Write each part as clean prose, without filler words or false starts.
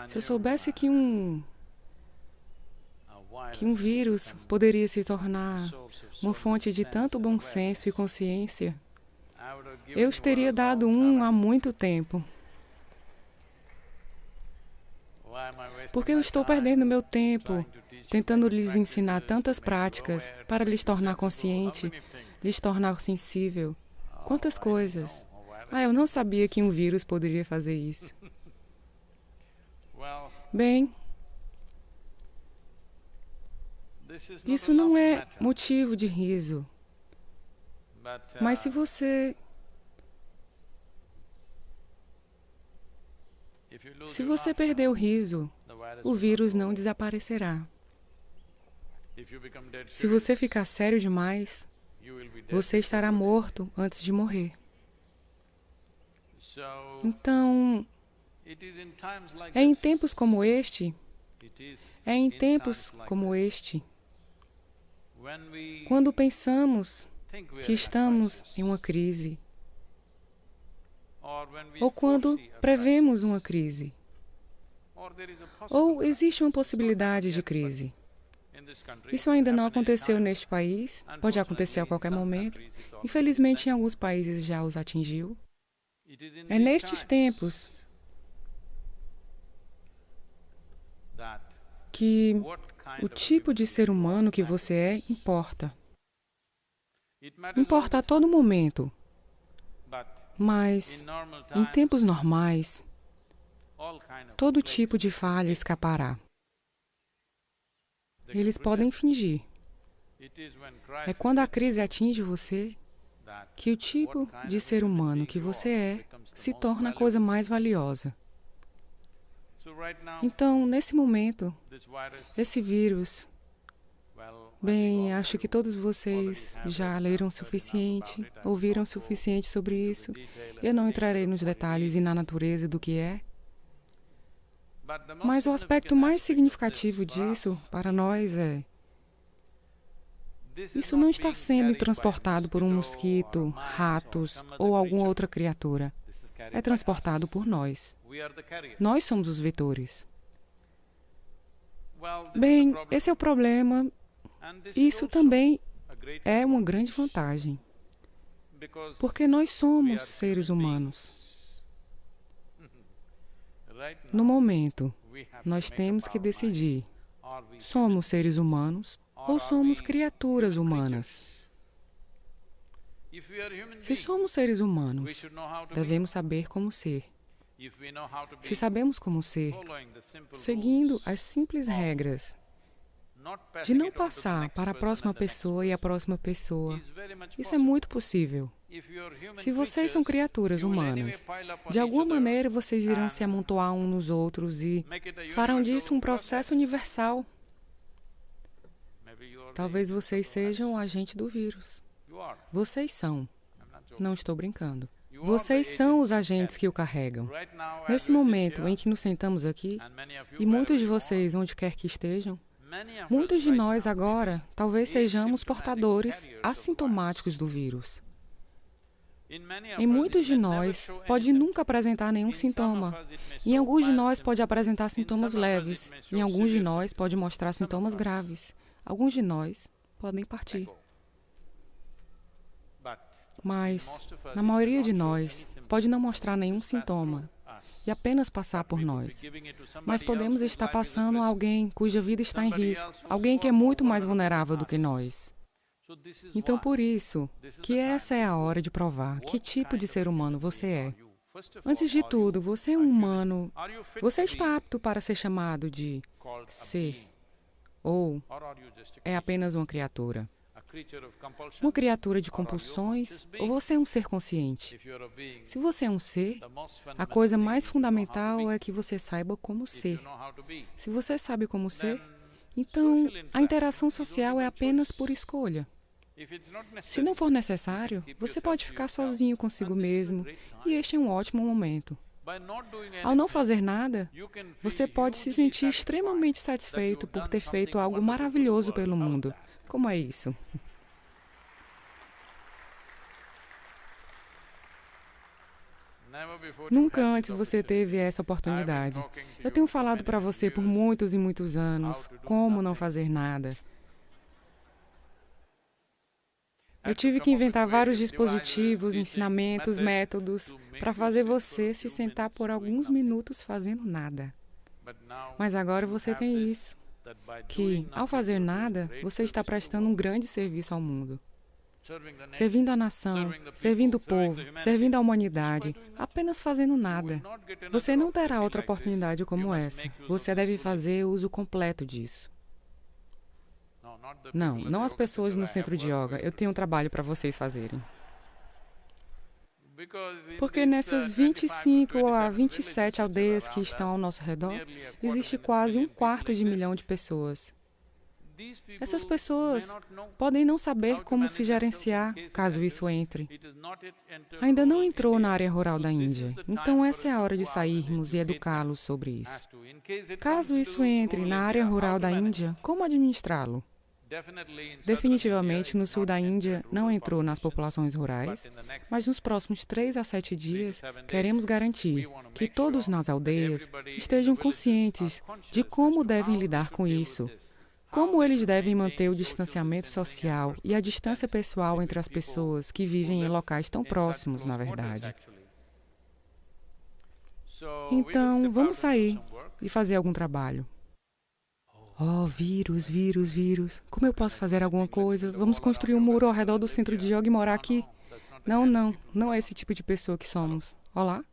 Se eu soubesse que um vírus poderia se tornar uma fonte de tanto bom senso e consciência, eu os teria dado um há muito tempo. Por que eu estou perdendo meu tempo tentando lhes ensinar tantas práticas para lhes tornar consciente, lhes tornar sensível? Quantas coisas! Eu não sabia que um vírus poderia fazer isso. Bem, isso não é motivo de riso. Mas se você perder o riso, o vírus não desaparecerá. Se você ficar sério demais, você estará morto antes de morrer. Então, é em tempos como este, quando pensamos que estamos em uma crise, ou quando prevemos uma crise, ou existe uma possibilidade de crise. Isso ainda não aconteceu neste país, pode acontecer a qualquer momento. Infelizmente, em alguns países já os atingiu. É nestes tempos que o tipo de ser humano que você é importa. Importa a todo momento. Mas, em tempos normais, todo tipo de falha escapará. Eles podem fingir. É quando a crise atinge você que o tipo de ser humano que você é se torna a coisa mais valiosa. Então, nesse momento, esse vírus, bem, acho que todos vocês já leram o suficiente, ouviram o suficiente sobre isso. Eu não entrarei nos detalhes e na natureza do que é. Mas o aspecto mais significativo disso, para nós, é: isso não está sendo transportado por um mosquito, ratos ou alguma outra criatura. É transportado por nós. Nós somos os vetores. Bem, esse é o problema. Isso também é uma grande vantagem. Porque nós somos seres humanos. No momento, nós temos que decidir: somos seres humanos ou somos criaturas humanas? Se somos seres humanos, devemos saber como ser. Se sabemos como ser, seguindo as simples regras de não passar para a próxima pessoa e a próxima pessoa, isso é muito possível. Se vocês são criaturas humanas, de alguma maneira vocês irão se amontoar uns nos outros e farão disso um processo universal. Talvez vocês sejam o agente do vírus. Vocês são. Não estou brincando. Vocês são os agentes que o carregam. Nesse momento em que nos sentamos aqui, e muitos de vocês, onde quer que estejam, muitos de nós agora talvez sejamos portadores assintomáticos do vírus. Em muitos de nós, pode nunca apresentar nenhum sintoma. Em alguns de nós, pode apresentar sintomas leves. Em alguns de nós, pode mostrar sintomas graves. Alguns de nós podem partir. Mas, na maioria de nós, pode não mostrar nenhum sintoma e apenas passar por nós. Mas podemos estar passando a alguém cuja vida está em risco, alguém que é muito mais vulnerável do que nós. Então, por isso, que essa é a hora de provar que tipo de ser humano você é. Antes de tudo, você é um humano. Você está apto para ser chamado de ser, ou é apenas uma criatura? Uma criatura de compulsões, ou você é um ser consciente? Se você é um ser, a coisa mais fundamental é que você saiba como ser. Se você sabe como ser, então a interação social é apenas por escolha. Se não for necessário, você pode ficar sozinho consigo mesmo, e este é um ótimo momento. Ao não fazer nada, você pode se sentir extremamente satisfeito por ter feito algo maravilhoso pelo mundo. Como é isso? Nunca antes você teve essa oportunidade. Eu tenho falado para você por muitos e muitos anos como não fazer nada. Eu tive que inventar vários dispositivos, ensinamentos, métodos, para fazer você se sentar por alguns minutos fazendo nada. Mas agora você tem isso, que, ao fazer nada, você está prestando um grande serviço ao mundo. Servindo a nação, servindo o povo, servindo a humanidade, apenas fazendo nada. Você não terá outra oportunidade como essa. Você deve fazer uso completo disso. Não as pessoas no centro de yoga. Eu tenho um trabalho para vocês fazerem. Porque nessas 25 a 27 aldeias que estão ao nosso redor, existe quase 1/4 de pessoas. Essas pessoas podem não saber como se gerenciar caso isso entre. Ainda não entrou na área rural da Índia, então essa é a hora de sairmos e educá-los sobre isso. Caso isso entre na área rural da Índia, como administrá-lo? Definitivamente, no sul da Índia, não entrou nas populações rurais, mas nos próximos 3 a 7 dias, queremos garantir que todos nas aldeias estejam conscientes de como devem lidar com isso, como eles devem manter o distanciamento social e a distância pessoal entre as pessoas que vivem em locais tão próximos, na verdade. Então, vamos sair e fazer algum trabalho. Oh, vírus. Como eu posso fazer alguma coisa? Vamos construir um muro ao redor do centro de yoga e morar aqui? Não é esse tipo de pessoa que somos. Olá?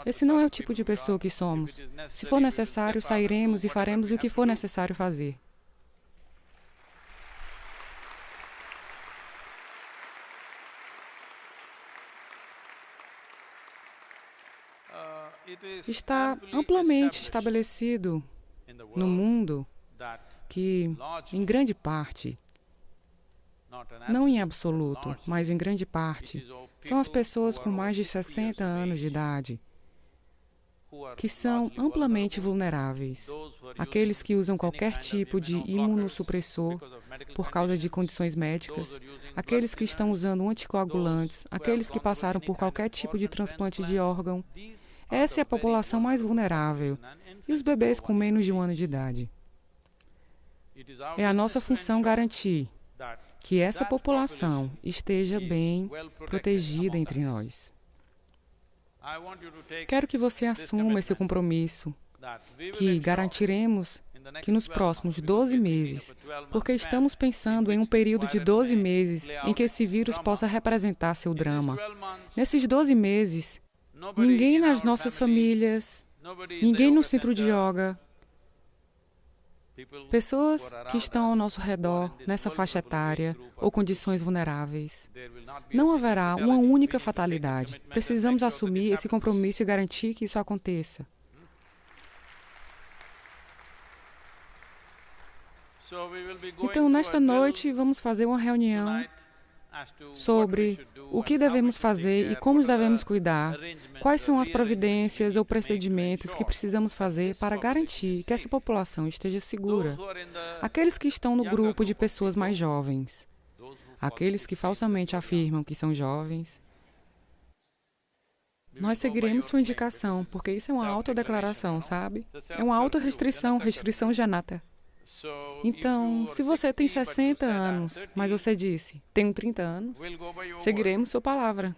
Esse não é o tipo de pessoa que somos. Se for necessário, sairemos e faremos o que for necessário fazer. Está amplamente estabelecido no mundo que, em grande parte, não em absoluto, mas em grande parte, são as pessoas com mais de 60 anos de idade que são amplamente vulneráveis. Aqueles que usam qualquer tipo de imunossupressor por causa de condições médicas, aqueles que estão usando anticoagulantes, aqueles que passaram por qualquer tipo de transplante de órgão. Essa é a população mais vulnerável, e os bebês com menos de 1 ano de idade. É a nossa função garantir que essa população esteja bem protegida entre nós. Quero que você assuma esse compromisso, que garantiremos que nos próximos 12 meses, porque estamos pensando em um período de 12 meses em que esse vírus possa representar seu drama. Nesses 12 meses, ninguém nas nossas famílias, ninguém no centro de yoga, pessoas que estão ao nosso redor, nessa faixa etária ou condições vulneráveis. Não haverá uma única fatalidade. Precisamos assumir esse compromisso e garantir que isso aconteça. Então, nesta noite, vamos fazer uma reunião sobre o que devemos fazer e como devemos cuidar, quais são as providências ou procedimentos que precisamos fazer para garantir que essa população esteja segura. Aqueles que estão no grupo de pessoas mais jovens, aqueles que falsamente afirmam que são jovens, nós seguiremos sua indicação, porque isso é uma autodeclaração, sabe? É uma autorrestrição, restrição janata. Então, se você tem 60 anos, mas você disse, tenho 30 anos, seguiremos sua palavra.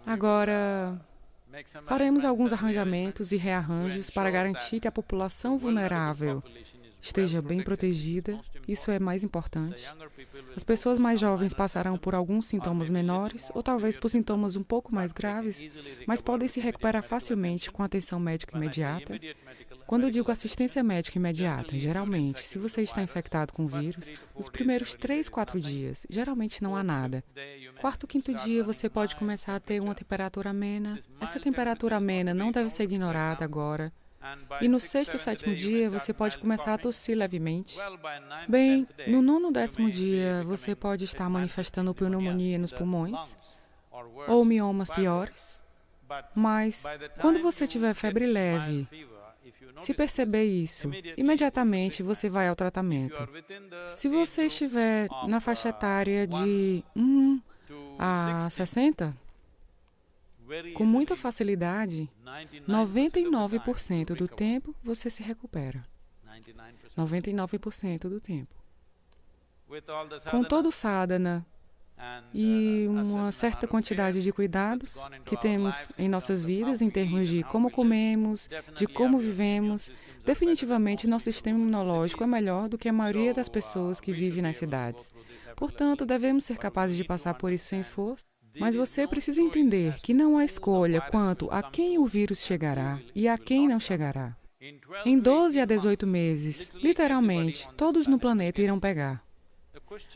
Agora, faremos alguns arranjamentos e rearranjos para garantir que a população vulnerável esteja bem protegida. Isso é mais importante. As pessoas mais jovens passarão por alguns sintomas menores, ou talvez por sintomas um pouco mais graves, mas podem se recuperar facilmente com atenção médica imediata. Quando eu digo assistência médica imediata, geralmente, se você está infectado com o vírus, nos primeiros 3, 4 dias, geralmente não há nada. 4º, 5º dia, você pode começar a ter uma temperatura amena. Essa temperatura amena não deve ser ignorada agora. E no 6º, 7º dia, você pode começar a tossir levemente. Bem, no 9º, 10º dia, você pode estar manifestando pneumonia nos pulmões, ou miomas piores. Mas, quando você tiver febre leve, se perceber isso, imediatamente você vai ao tratamento. Se você estiver na faixa etária de 1 a 60, com muita facilidade, 99% do tempo você se recupera. 99% do tempo. Com todo o sadhana e uma certa quantidade de cuidados que temos em nossas vidas, em termos de como comemos, de como vivemos, definitivamente nosso sistema imunológico é melhor do que a maioria das pessoas que vivem nas cidades. Portanto, devemos ser capazes de passar por isso sem esforço. Mas você precisa entender que não há escolha quanto a quem o vírus chegará e a quem não chegará. Em 12 a 18 meses, literalmente, todos no planeta irão pegar.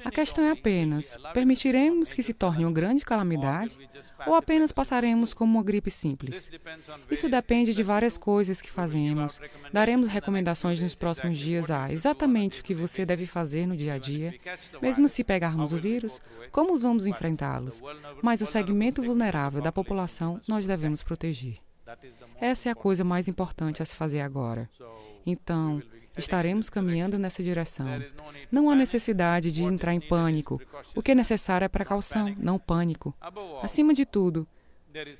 A questão é apenas, permitiremos que se torne uma grande calamidade ou apenas passaremos como uma gripe simples? Isso depende de várias coisas que fazemos. Daremos recomendações nos próximos dias a exatamente o que você deve fazer no dia a dia. Mesmo se pegarmos o vírus, como vamos enfrentá-los? Mas o segmento vulnerável da população nós devemos proteger. Essa é a coisa mais importante a se fazer agora. Então, estaremos caminhando nessa direção. Não há necessidade de entrar em pânico. O que é necessário é precaução, não pânico. Acima de tudo,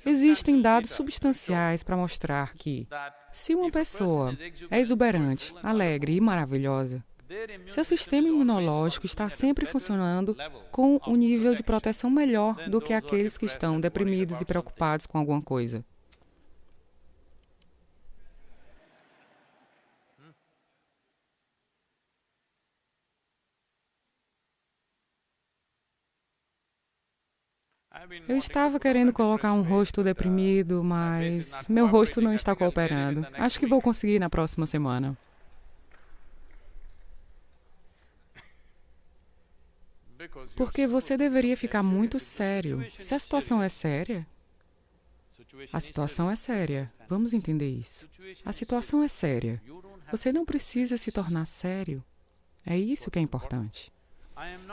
existem dados substanciais para mostrar que, se uma pessoa é exuberante, alegre e maravilhosa, seu sistema imunológico está sempre funcionando com um nível de proteção melhor do que aqueles que estão deprimidos e preocupados com alguma coisa. Eu estava querendo colocar um rosto deprimido, mas meu rosto não está cooperando. Acho que vou conseguir na próxima semana. Porque você deveria ficar muito sério. Se a situação é séria, a situação é séria. Vamos entender isso. A situação é séria. Você não precisa se tornar sério. É isso que é importante.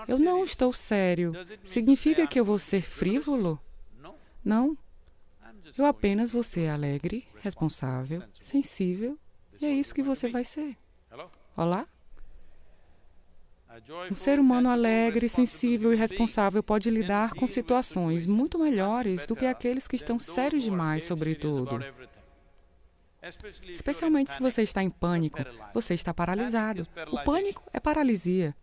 Eu não estou sério. Significa que eu vou ser frívolo? Não. Eu apenas vou ser alegre, responsável, sensível, e é isso que você vai ser. Olá? Um ser humano alegre, sensível e responsável pode lidar com situações muito melhores do que aqueles que estão sérios demais sobre tudo. Especialmente se você está em pânico, você está paralisado. O pânico é paralisia.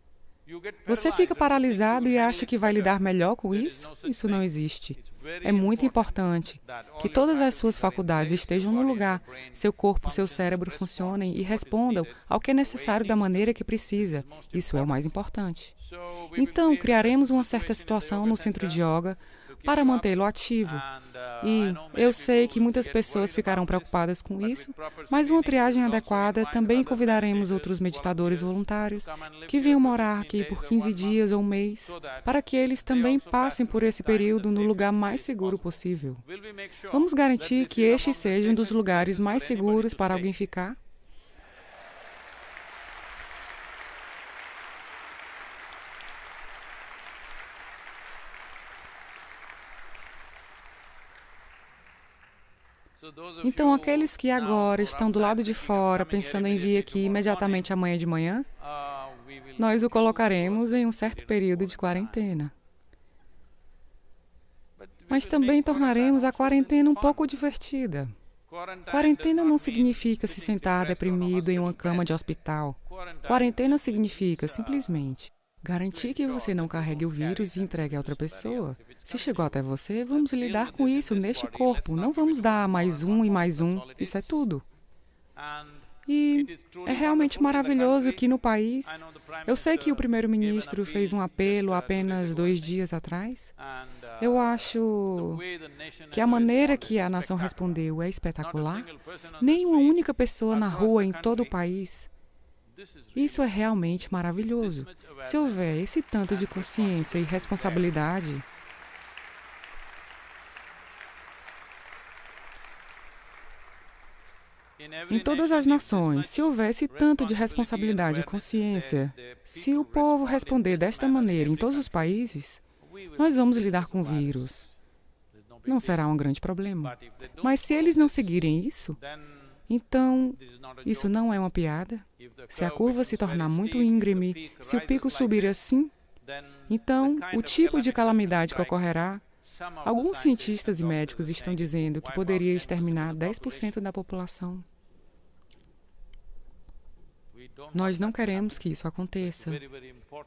Você fica paralisado e acha que vai lidar melhor com isso? Isso não existe. É muito importante que todas as suas faculdades estejam no lugar, seu corpo, seu cérebro funcionem e respondam ao que é necessário da maneira que precisa. Isso é o mais importante. Então, criaremos uma certa situação no centro de yoga para mantê-lo ativo. E eu sei que muitas pessoas ficarão preocupadas com isso, mas uma triagem adequada, também convidaremos outros meditadores voluntários que venham morar aqui por 15 dias ou um mês, para que eles também passem por esse período no lugar mais seguro possível. Vamos garantir que este seja um dos lugares mais seguros para alguém ficar? Então, aqueles que agora estão do lado de fora, pensando em vir aqui imediatamente amanhã de manhã, nós o colocaremos em um certo período de quarentena. Mas também tornaremos a quarentena um pouco divertida. Quarentena não significa se sentar deprimido em uma cama de hospital. Quarentena significa, simplesmente, garantir que você não carregue o vírus e entregue a outra pessoa. Se chegou até você, vamos lidar com isso neste corpo. Não vamos dar mais um e mais um. Isso é tudo. E é realmente maravilhoso que no país... Eu sei que o primeiro-ministro fez um apelo apenas 2 dias atrás. Eu acho que a maneira que a nação respondeu é espetacular. Nem uma única pessoa na rua em todo o país. Isso é realmente maravilhoso. Se houver esse tanto de consciência e responsabilidade... Em todas as nações, se houvesse tanto de responsabilidade e consciência, se o povo responder desta maneira em todos os países, nós vamos lidar com o vírus. Não será um grande problema. Mas se eles não seguirem isso, então, isso não é uma piada? Se a curva se tornar muito íngreme, se o pico subir assim, Então, o tipo de calamidade que ocorrerá, alguns cientistas e médicos estão dizendo que poderia exterminar 10% da população. Nós não queremos que isso aconteça.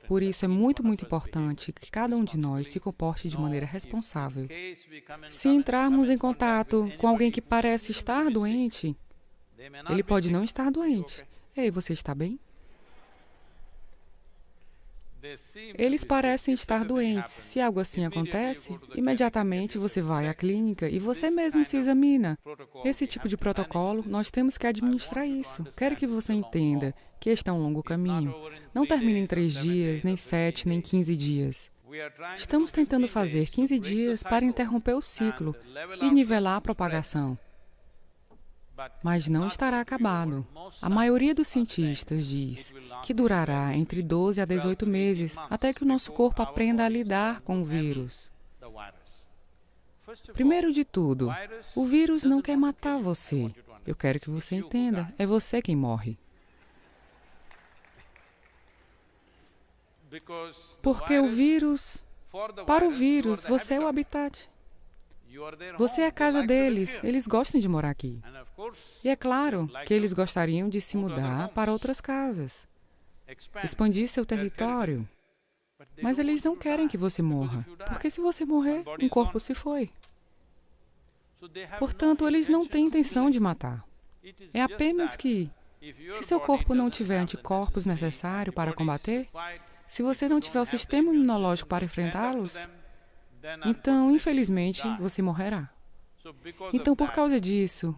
Por isso, é muito importante que cada um de nós se comporte de maneira responsável. Se entrarmos em contato com alguém que parece estar doente, ele pode não estar doente. Ei, você está bem? Eles parecem estar doentes. Se algo assim acontece, imediatamente você vai à clínica e você mesmo se examina. Esse tipo de protocolo, nós temos que administrar isso. Quero que você entenda que este é um longo caminho. Não termina em 3 dias, nem 7, nem 15 dias. Estamos tentando fazer 15 dias para interromper o ciclo e nivelar a propagação. Mas não estará acabado. A maioria dos cientistas diz que durará entre 12 a 18 meses até que o nosso corpo aprenda a lidar com o vírus. Primeiro de tudo, o vírus não quer matar você. Eu quero que você entenda, é você quem morre. Porque para o vírus, você é o habitat. Você é a casa deles, eles gostam de morar aqui. E é claro que eles gostariam de se mudar para outras casas, expandir seu território. Mas eles não querem que você morra, porque se você morrer, um corpo se foi. Portanto, eles não têm intenção de matar. É apenas que, se seu corpo não tiver anticorpos necessários para combater, se você não tiver o sistema imunológico para enfrentá-los, então, infelizmente, você morrerá. Então, por causa disso,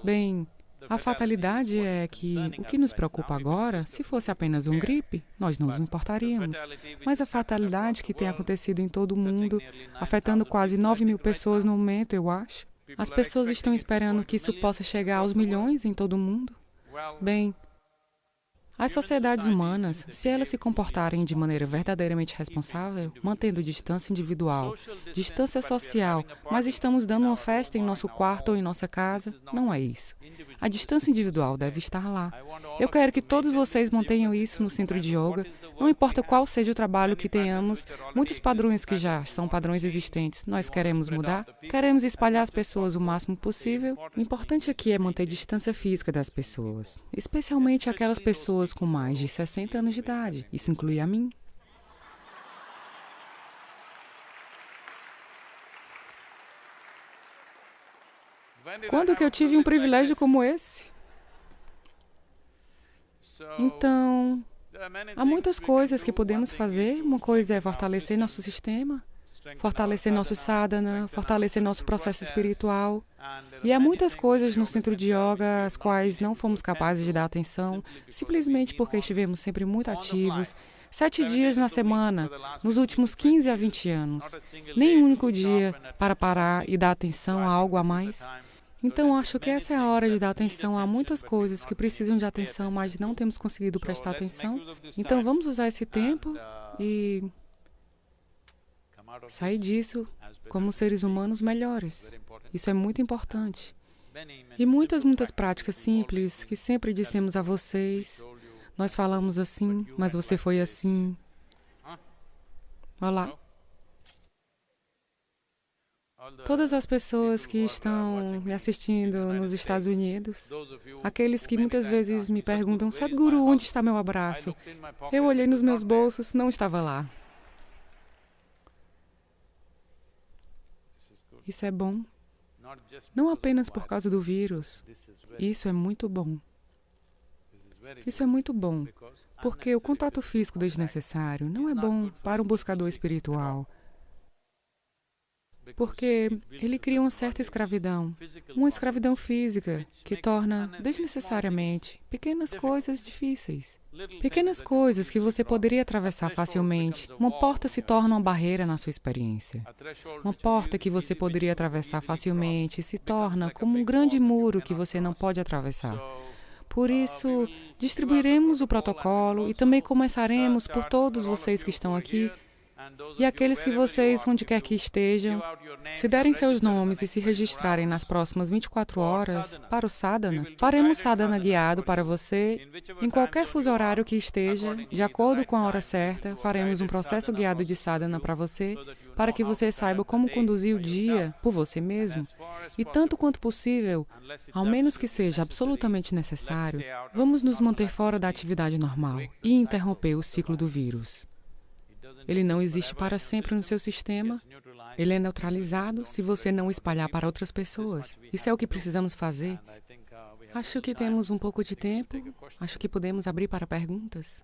bem, a fatalidade é que o que nos preocupa agora, se fosse apenas um gripe, nós não nos importaríamos. Mas a fatalidade que tem acontecido em todo o mundo, afetando quase 9.000 pessoas no momento, eu acho. As pessoas estão esperando que isso possa chegar aos milhões em todo o mundo. Bem, as sociedades humanas, se elas se comportarem de maneira verdadeiramente responsável, mantendo distância individual, distância social, mas estamos dando uma festa em nosso quarto ou em nossa casa, não é isso. A distância individual deve estar lá. Eu quero que todos vocês mantenham isso no centro de yoga, não importa qual seja o trabalho que tenhamos, muitos padrões que já são padrões existentes, nós queremos mudar, queremos espalhar as pessoas o máximo possível. O importante aqui é manter distância física das pessoas, especialmente aquelas pessoas com mais de 60 anos de idade. Isso inclui a mim. Quando que eu tive um privilégio como esse? Então, há muitas coisas que podemos fazer. Uma coisa é fortalecer nosso sistema, fortalecer nosso sadhana, fortalecer nosso processo espiritual. E há muitas coisas no centro de yoga às quais não fomos capazes de dar atenção, simplesmente porque estivemos sempre muito ativos. 7 dias na semana, nos últimos 15 a 20 anos. Nem um único dia para parar e dar atenção a algo a mais. Então, acho que essa é a hora de dar atenção a muitas coisas que precisam de atenção, mas não temos conseguido prestar atenção. Então, vamos usar esse tempo e sair disso como seres humanos melhores. Isso é muito importante. E muitas práticas simples que sempre dissemos a vocês. Nós falamos assim, mas você foi assim. Olá. Todas as pessoas que estão me assistindo nos Estados Unidos, aqueles que muitas vezes me perguntam, Sadhguru, onde está meu abraço? Eu olhei nos meus bolsos, não estava lá. Isso é bom. Não apenas por causa do vírus. Isso é muito bom. Isso é muito bom, porque o contato físico desnecessário não é bom para um buscador espiritual. Porque ele cria uma certa escravidão, uma escravidão física, que torna desnecessariamente pequenas coisas difíceis. Pequenas coisas que você poderia atravessar facilmente. Uma porta se torna uma barreira na sua experiência. Uma porta que você poderia atravessar facilmente se torna como um grande muro que você não pode atravessar. Por isso, distribuiremos o protocolo e também começaremos por todos vocês que estão aqui E aqueles que vocês, onde quer que estejam, se derem seus nomes e se registrarem nas próximas 24 horas para o sadhana, faremos sadhana guiado para você. Em qualquer fuso horário que esteja, de acordo com a hora certa, faremos um processo guiado de sadhana para você, para que você saiba como conduzir o dia por você mesmo. E tanto quanto possível, ao menos que seja absolutamente necessário, vamos nos manter fora da atividade normal e interromper o ciclo do vírus. Ele não existe para sempre no seu sistema. Ele é neutralizado se você não o espalhar para outras pessoas. Isso é o que precisamos fazer. Acho que temos um pouco de tempo. Acho que podemos abrir para perguntas.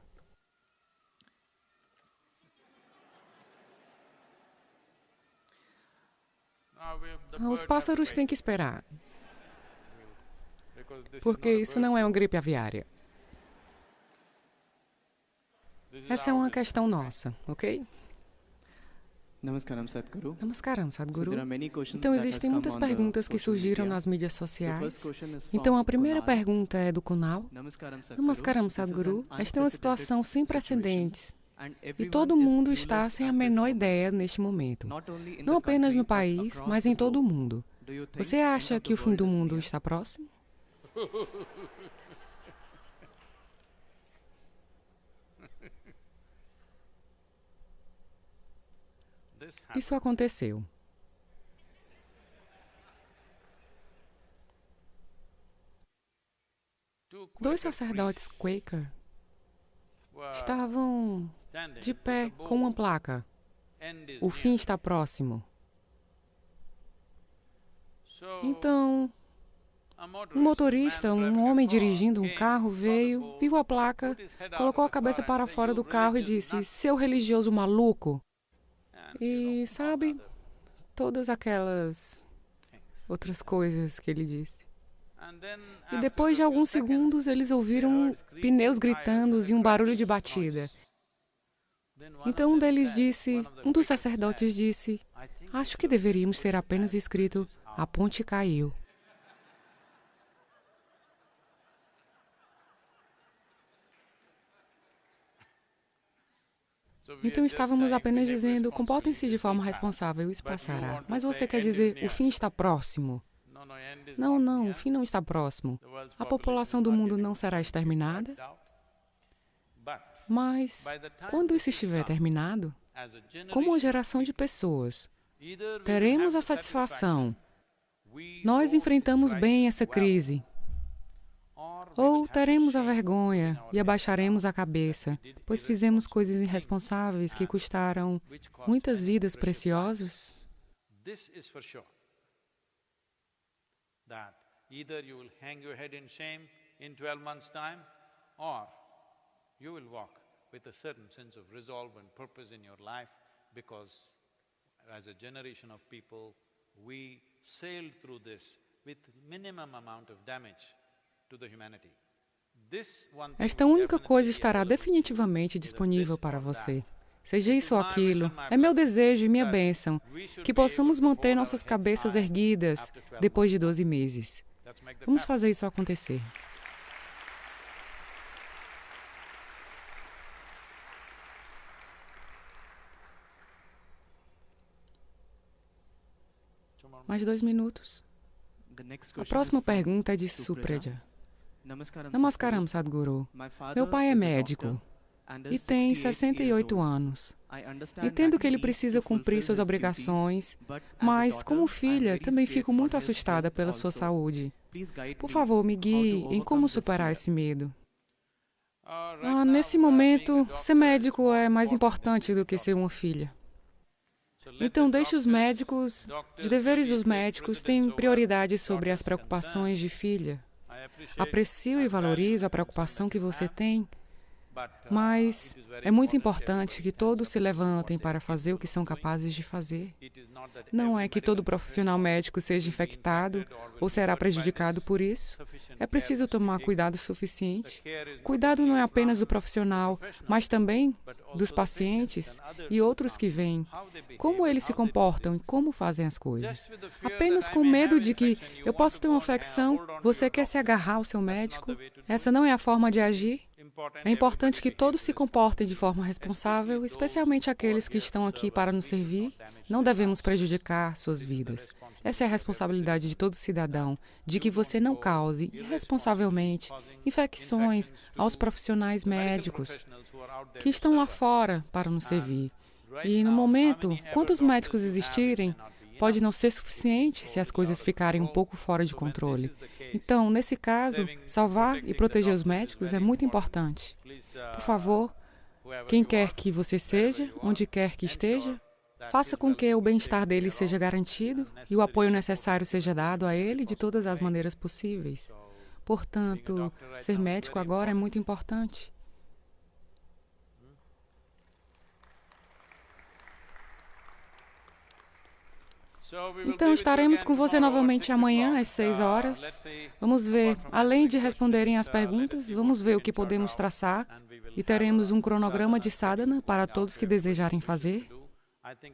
Os pássaros têm que esperar, porque isso não é uma gripe aviária. Essa é uma questão nossa, ok? Namaskaram, Sadhguru. Namaskaram, Sadhguru. Então, existem muitas perguntas que surgiram nas mídias sociais. Então, a primeira pergunta é do Kunal. Namaskaram, Sadhguru. Esta é uma situação sem precedentes. E todo mundo está sem a menor ideia neste momento. Não apenas no país, mas em todo o mundo. Você acha que o fim do mundo está próximo? Isso aconteceu. Dois sacerdotes Quaker estavam de pé com uma placa. O fim está próximo. Então, um motorista, um homem dirigindo um carro, veio, viu a placa, colocou a cabeça para fora do carro e disse: "Seu religioso maluco!" E, sabe, todas aquelas outras coisas que ele disse. E depois de alguns segundos, eles ouviram pneus gritando e um barulho de batida. Então um dos sacerdotes disse: "Acho que deveríamos ter apenas escrito: a ponte caiu." Então estávamos apenas dizendo: comportem-se de forma responsável, isso passará. Mas você quer dizer: o fim está próximo? Não, não, o fim não está próximo. A população do mundo não será exterminada. Mas, quando isso estiver terminado, como uma geração de pessoas, teremos a satisfação: nós enfrentamos bem essa crise. Ou teremos a vergonha e abaixaremos a cabeça, pois fizemos coisas irresponsáveis que custaram muitas vidas preciosas? Either you will hang your head in shame in 12 months' time, or you will walk with a certain sense of resolve and purpose in your life, because as a generation of people, we sailed through this with minimum amount of damage to the humanity. Esta única coisa estará definitivamente disponível para você. Seja isso ou aquilo, é meu desejo e minha bênção que possamos manter nossas cabeças erguidas depois de 12 meses. Vamos fazer isso acontecer. Mais 2 minutos. A próxima pergunta é de Supraja. Namaskaram, Sadhguru. Meu pai é médico e tem 68 anos. Entendo que ele precisa cumprir suas obrigações, mas, como filha, também fico muito assustada pela sua saúde. Por favor, me guie em como superar esse medo. Nesse momento, ser médico é mais importante do que ser uma filha. Então, deixe os médicos, os deveres dos médicos têm prioridade sobre as preocupações de filha. Aprecio e valorizo a preocupação que você tem, mas é muito importante que todos se levantem para fazer o que são capazes de fazer. Não é que todo profissional médico seja infectado ou será prejudicado por isso. É preciso tomar cuidado suficiente. Cuidado não é apenas do profissional, mas também dos pacientes e outros que vêm. Como eles se comportam e como fazem as coisas. Apenas com medo de que eu posso ter uma infecção, você quer se agarrar ao seu médico? Essa não é a forma de agir? É importante que todos se comportem de forma responsável, especialmente aqueles que estão aqui para nos servir. Não devemos prejudicar suas vidas. Essa é a responsabilidade de todo cidadão, de que você não cause irresponsavelmente infecções aos profissionais médicos que estão lá fora para nos servir. E, no momento, quantos médicos existirem, pode não ser suficiente se as coisas ficarem um pouco fora de controle. Então, nesse caso, salvar e proteger os médicos é muito importante. Por favor, quem quer que você seja, onde quer que esteja, faça com que o bem-estar dele seja garantido e o apoio necessário seja dado a ele de todas as maneiras possíveis. Portanto, ser médico agora é muito importante. Então, estaremos com você novamente amanhã, às 6 horas. Vamos ver, além de responderem às perguntas, vamos ver o que podemos traçar e teremos um cronograma de sadhana para todos que desejarem fazer.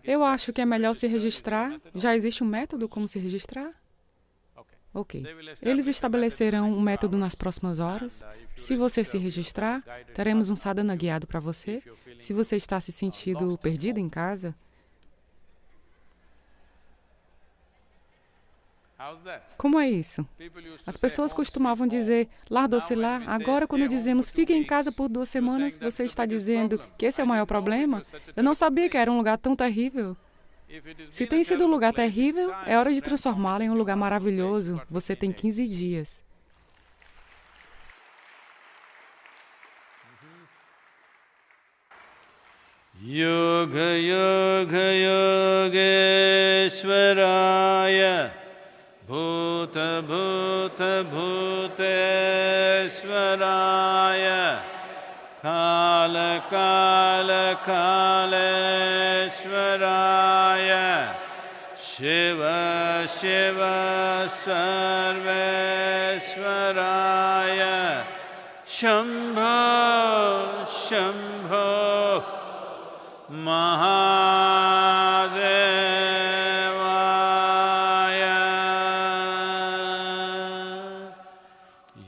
Eu acho que é melhor se registrar. Já existe um método como se registrar? Ok. Eles estabelecerão um método nas próximas horas. Se você se registrar, teremos um sadhana guiado para você. Se você está se sentindo perdido em casa, como é isso? As pessoas costumavam dizer, lar-do-se lá. Agora, quando dizemos, fique em casa por 2 semanas, você está dizendo que esse é o maior problema? Eu não sabia que era um lugar tão terrível. Se tem sido um lugar terrível, é hora de transformá-lo em um lugar maravilhoso. Você tem 15 dias. Yoga Yoga Yogeshwaraya Bhuta Bhuta Bhuteshwaraya Kala Kala Kaleshwaraya Shiva Shiva Sarveshwaraya Shambho Shambho Mahadevaya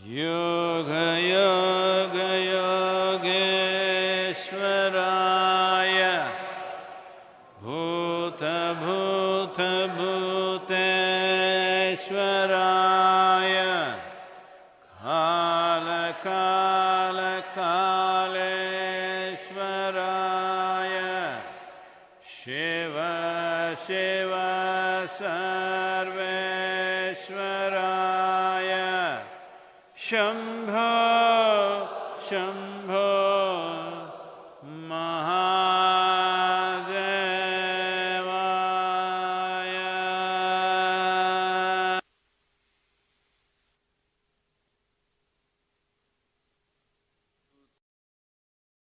Yoga Yoga Yogeshwaraya Bhuta Bhuta Bhuteshwaraya Kala Kala Kaleshwaraya Shiva Shiva Sarveshwaraya Shambho Shambho